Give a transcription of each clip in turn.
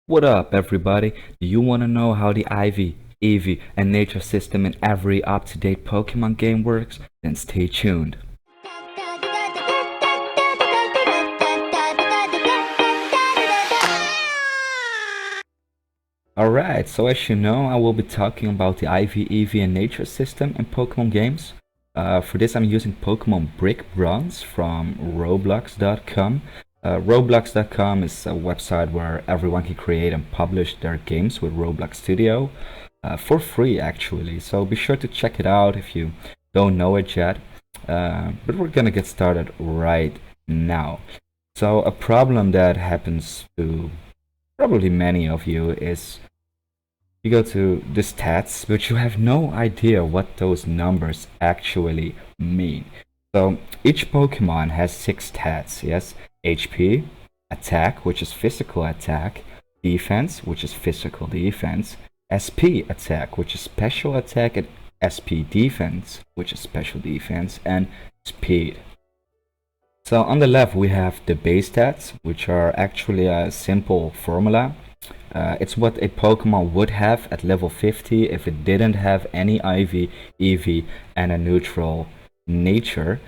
What up, everybody? Do you want to know how the IV, EV, and nature system in every up-to-date Pokemon game works? Then stay tuned. Alright, so as you know, I will be talking about the IV, EV, and nature system in Pokemon games. For this, I'm using Pokemon Brick Bronze from roblox.com. Roblox.com is a website where everyone can create and publish their games with Roblox Studio for free, actually. So be sure to check it out if you don't know it yet. But we're gonna get started right now. So a problem that happens to probably many of you is you go to the stats, but you have no idea what those numbers actually mean. So each Pokemon has 6 stats, yes? HP, attack, which is physical attack, defense, which is physical defense, SP attack, which is special attack, and SP defense, which is special defense, and speed. So on the left we have the base stats, which are actually a simple formula. It's what a Pokemon would have at level 50 if it didn't have any IV, EV, and a neutral nature.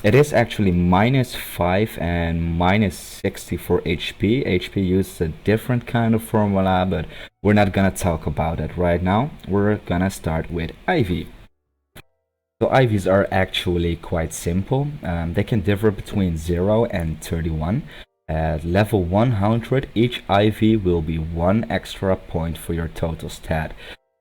It is actually -5 and -60 for HP. HP uses a different kind of formula, but we're not gonna talk about it right now. We're gonna start with IV. So IVs are actually quite simple. They can differ between 0 and 31. At level 100, each IV will be 1 extra point for your total stat.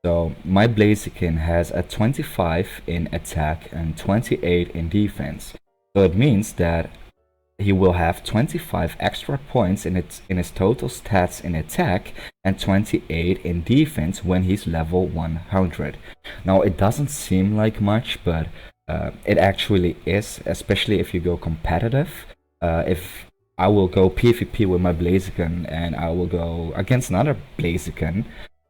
So my Blaziken has a 25 in attack and 28 in defense. So it means that he will have 25 extra points in his total stats in attack and 28 in defense when he's level 100. Now it doesn't seem like much, but it actually is, especially if you go competitive. If I will go PvP with my Blaziken and I will go against another Blaziken,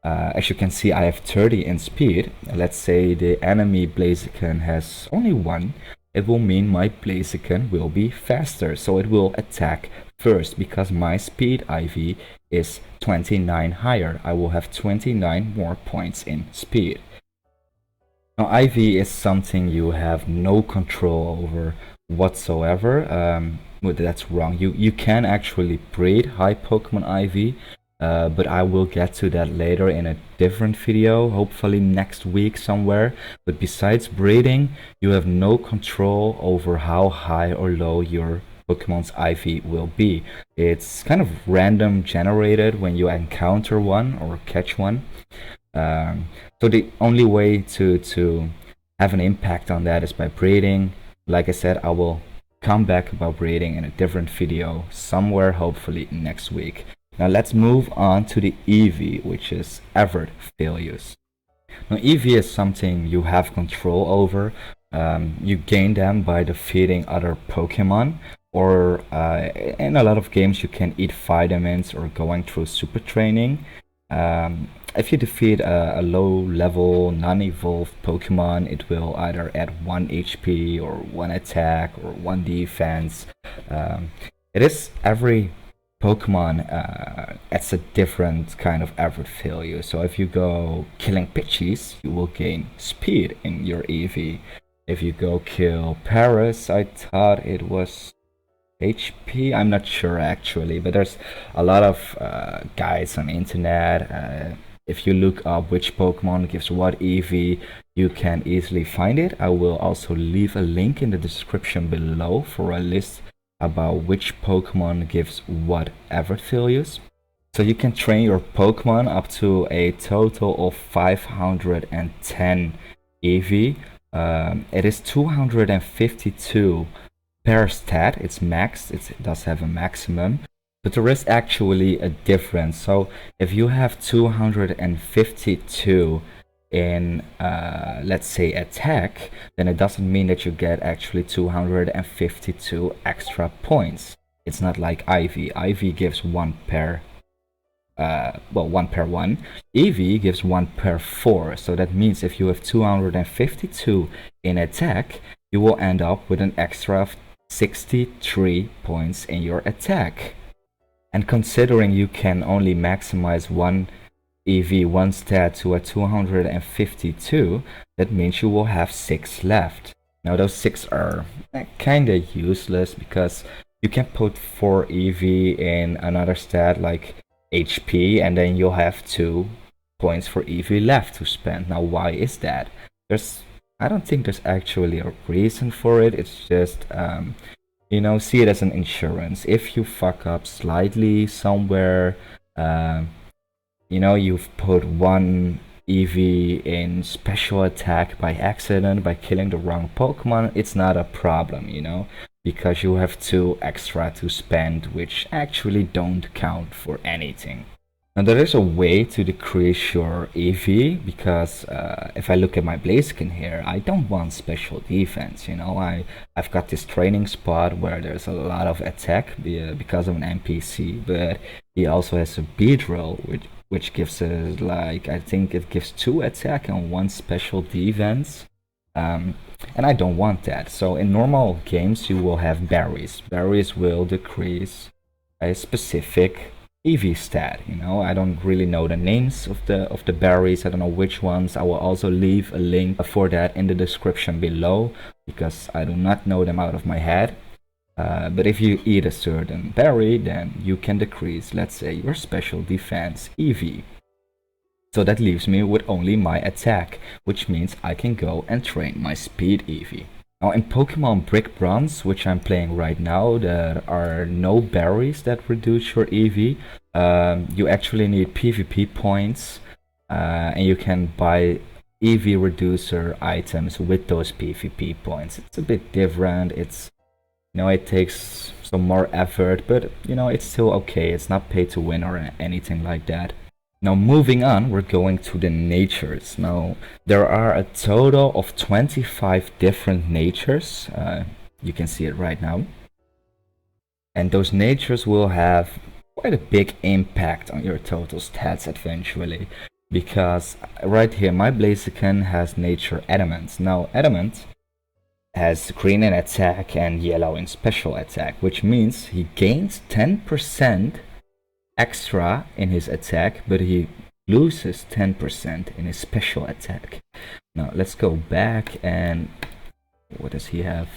as you can see I have 30 in speed. Let's say the enemy Blaziken has only 1. It will mean my Blaziken will be faster, so it will attack first because my speed IV is 29 higher. I will have 29 more points in speed. Now IV is something you have no control over whatsoever. Well, that's wrong. You can actually breed high Pokemon IV, but I will get to that later in a different video, hopefully next week somewhere. But besides breeding, you have no control over how high or low your Pokemon's IV will be. It's kind of random generated when you encounter one or catch one. So the only way to have an impact on that is by breeding. Like I said, I will come back about breeding in a different video somewhere, hopefully next week. Now let's move on to the EV, which is effort failures. Now EV is something you have control over. You gain them by defeating other Pokemon, or in a lot of games you can eat vitamins or going through super training. If you defeat a low level non-evolved Pokemon, it will either add 1 HP or 1 attack or 1 defense. It is every Pokemon adds a different kind of effort failure. So if you go killing Pidgeys, you will gain speed in your EV. If you go kill Paris, I thought it was HP, I'm not sure actually, but there's a lot of guides on the internet. If you look up which Pokemon gives what EV, you can easily find it. I will also leave a link in the description below for a list about which Pokemon gives what effort failures. So you can train your Pokemon up to a total of 510 EV. It is 252 per stat. It's maxed, it does have a maximum, but there is actually a difference. So if you have 252 in let's say attack, then it doesn't mean that you get actually 252 extra points. It's not like IV gives 1 per 1 per 1. EV gives 1 per 4. So that means if you have 252 in attack, you will end up with an extra of 63 points in your attack. And considering you can only maximize one EV, one stat to a 252, that means you will have 6 left. Now those 6 are kinda useless because you can put 4 EV in another stat like HP, and then you'll have 2 points for EV left to spend. Now why is that? I don't think there's actually a reason for it. It's just see it as an insurance. If you fuck up slightly somewhere, you've put one EV in special attack by accident by killing the wrong Pokemon, it's not a problem, because you have 2 extra to spend, which actually don't count for anything. Now there is a way to decrease your EV, because if I look at my Blaziken here, I don't want special defense, I've got this training spot where there's a lot of attack because of an NPC, but he also has a Beedrill, which gives us I think it gives 2 attack and 1 special defense. And I don't want that. So in normal games you will have berries. Berries will decrease a specific EV stat. I don't really know the names of the berries. I don't know which ones. I will also leave a link for that in the description below, because I do not know them out of my head. But if you eat a certain berry, then you can decrease, let's say, your special defense EV. So that leaves me with only my attack, which means I can go and train my speed EV. Now in Pokemon Brick Bronze, which I'm playing right now, there are no berries that reduce your EV. You actually need PvP points, and you can buy EV reducer items with those PvP points. It's a bit different. It takes some more effort, but it's still okay. It's not pay to win or anything like that. Now moving on, we're going to the natures. Now there are a total of 25 different natures. You can see it right now. And those natures will have quite a big impact on your total stats eventually. Because right here, my Blaziken has nature Adamant. Now Adamant has green in attack and yellow in special attack, which means he gains 10% extra in his attack, but he loses 10% in his special attack. Now let's go back, and what does he have?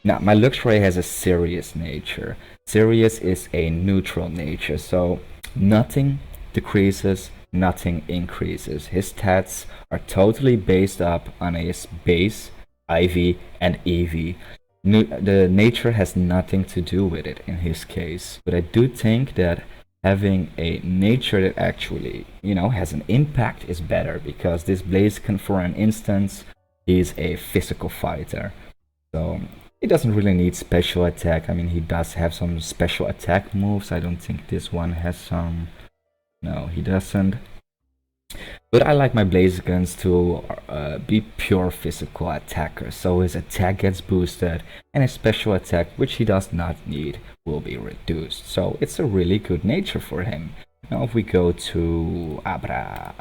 Now my Luxray has a serious nature. Serious is a neutral nature, so nothing decreases, nothing increases. His stats are totally based up on his base, IV and EV. The nature has nothing to do with it in his case, but I do think that having a nature that actually has an impact is better, because this Blaziken, for an instance, is a physical fighter, so he doesn't really need special attack. I mean, he does have some special attack moves. I don't think this one has some. No, he doesn't. But I like my Blazikens to be pure physical attackers, so his attack gets boosted and his special attack, which he does not need, will be reduced. So it's a really good nature for him. Now if we go to Abra,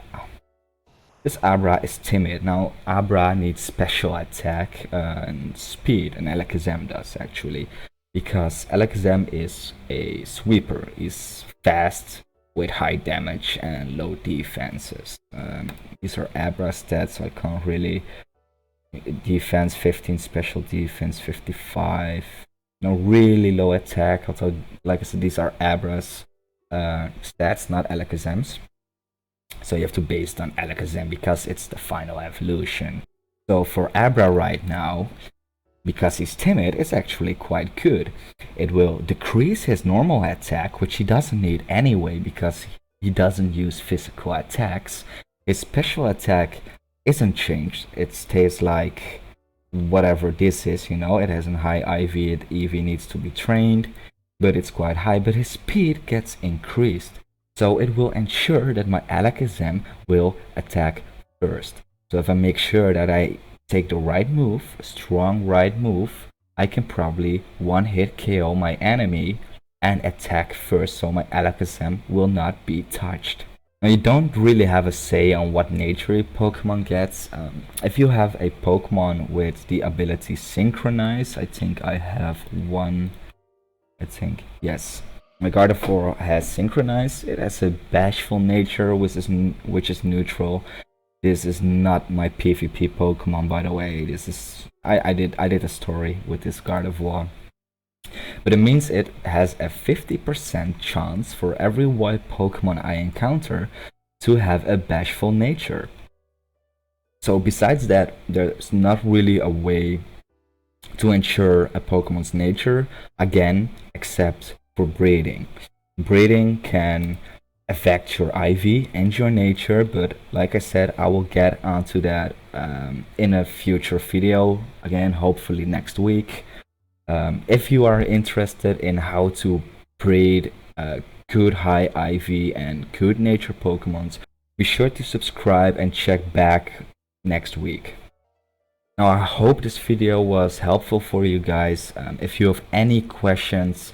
this Abra is timid. Now Abra needs special attack and speed, and Alakazam does actually, because Alakazam is a sweeper. He's fast with high damage and low defenses. These are Abra stats, so I can't really. Defense 15, special defense 55. No, really low attack. Although, like I said, these are Abra's stats, not Alakazam's. So you have to base it on Alakazam because it's the final evolution. So for Abra right now, because he's timid, it's actually quite good. It will decrease his normal attack, which he doesn't need anyway because he doesn't use physical attacks. His special attack isn't changed. It stays like whatever this is, it has a high IV, EV needs to be trained, but it's quite high, but his speed gets increased. So it will ensure that my Alakazam will attack first. So if I make sure that I take the right move, a strong right move, I can probably one-hit KO my enemy and attack first, so my Alakazam will not be touched. Now you don't really have a say on what nature a Pokemon gets. If you have a Pokemon with the ability Synchronize, I think I have one, yes. Gardevoir has synchronized. It has a bashful nature, which is neutral. This is not my PvP Pokemon, by the way. This is I did a story with this Gardevoir. But it means it has a 50% chance for every wild Pokemon I encounter to have a bashful nature. So besides that, there's not really a way to ensure a Pokemon's nature, again, except for breeding. Breeding can affect your IV and your nature, but like I said, I will get onto that in a future video, again, hopefully next week. If you are interested in how to breed good high IV and good nature Pokemons, be sure to subscribe and check back next week. Now I hope this video was helpful for you guys. If you have any questions,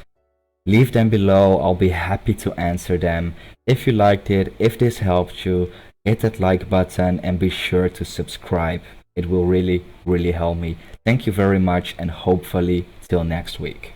leave them below. I'll be happy to answer them. If you liked it, if this helped you, hit that like button and be sure to subscribe. It will really help me. Thank you very much, and hopefully till next week.